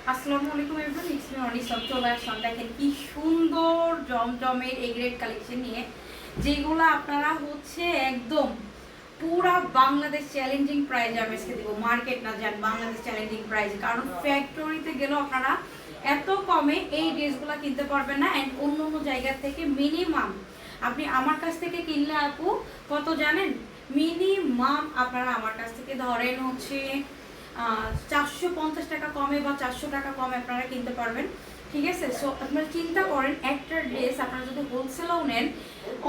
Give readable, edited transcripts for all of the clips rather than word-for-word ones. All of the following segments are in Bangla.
আসসালামু আলাইকুম এভরিওয়ান, ইটস মি অনি। সব চলে আসলাম। দেখেন কি সুন্দর জমজমের এই গ্রেড কালেকশন নিয়ে, যেগুলো আপনারা হচ্ছে একদম পুরা বাংলাদেশ চ্যালেঞ্জিং প্রাইজে আমি আজকে দেবো। মার্কেট না যান, বাংলাদেশ চ্যালেঞ্জিং প্রাইজে। কারণ ফ্যাক্টরিতে গেলেও আপনারা এত কমে এই ড্রেসগুলো কিনতে পারবেন না। অ্যান্ড অন্য অন্য জায়গা থেকে মিনিমাম আপনি আমার কাছ থেকে কিনলে আপু কত জানেন? মিনিমাম আপনারা আমার কাছ থেকে ধরেন হচ্ছে 450 টাকা কমে বা 400 টাকা কমে আপনারা কিনতে পারবেন। ঠিক আছে? সো আপনারা চিন্তা করেন, একটা ড্রেস আপনারা যদি হোলসেলেও নেন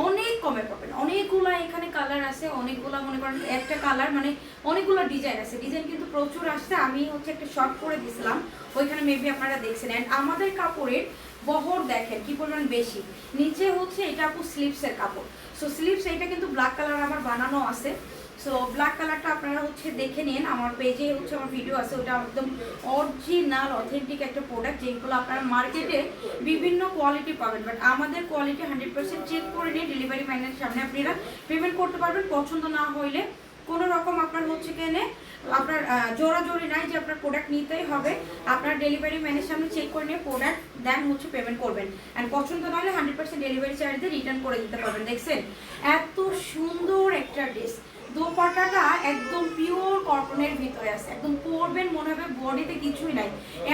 অনেক কমে পাবেন। অনেকগুলা এখানে কালার আছে, অনেকগুলা মনে করেন একটা কালার মানে অনেকগুলো ডিজাইন আছে। ডিজাইন কিন্তু প্রচুর আসছে। আমি হচ্ছে একটা শর্ট করে দিয়েছিলাম, ওইখানে মেবি আপনারা দেখছেন। অ্যান্ড আমাদের কাপড়ের বহর দেখেন কি পরিমাণ বেশি। নিচে হচ্ছে এটা আপু স্লিপসের কাপড়। সো স্লিপস এটা কিন্তু ব্ল্যাক কালার আমার বানানো আছে। সো ব্ল্যাক কালারটা আপনারা হচ্ছে দেখে নিন, আমার পেজে হচ্ছে আমার ভিডিও আছে। ওটা একদম অরিজিনাল অথেন্টিক একটা প্রোডাক্ট, যেগুলো আপনারা মার্কেটে বিভিন্ন কোয়ালিটি পাবেন, বাট আমাদের কোয়ালিটি 100% চেক করে নিয়ে ডেলিভারি ম্যানের সামনে আপনারা পেমেন্ট করতে পারবেন। পছন্দ না হইলে কোনো রকম আপনার হচ্ছে কেনে আপনার জোরাজোরি নাই যে আপনার প্রোডাক্ট নিতেই হবে। আপনার ডেলিভারি ম্যানের সামনে চেক করে নিয়ে প্রোডাক্ট দেন হচ্ছে পেমেন্ট করবেন। অ্যান্ড পছন্দ না হলে 100% ডেলিভারি চার্জ দিয়ে রিটার্ন করে দিতে পারবেন। দেখছেন এত সুন্দর একটা ড্রেস, দোপাট্টাটা একদম পিওর কটনের ভিতরে আছে, একদম পরবেন মনে হবে বডিতে কিছুই নাই,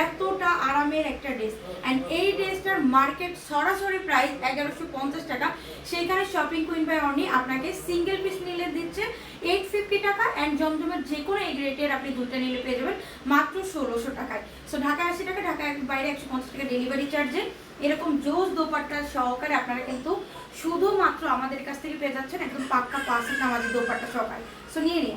এতটা আরামের একটা ড্রেস। অ্যান্ড এই ড্রেসটার মার্কেট সরাসরি প্রাইস 1150 টাকা, সেইখানে শপিং কুইন বাই অনি আপনাকে সিঙ্গেল পিস নিলে দিচ্ছে 850 টাকা। অ্যান্ড জমজমের যে কোনো এই রেটের আপনি দুটো নিলে পেয়ে যাবেন মাত্র 1600 টাকায়। সো ঢাকায় 80 টাকা, ঢাকায় বাইরে 150 টাকা ডেলিভারি চার্জে এরকম জোস দোপাট্টা সহকারে আপনারা কিন্তু শুধুমাত্র আমাদের কাছ থেকে পেয়ে যাচ্ছেন একদম পাক্কা 5 নামাজি দোপাট্টা সহকারে। সো নিয়ে নিন।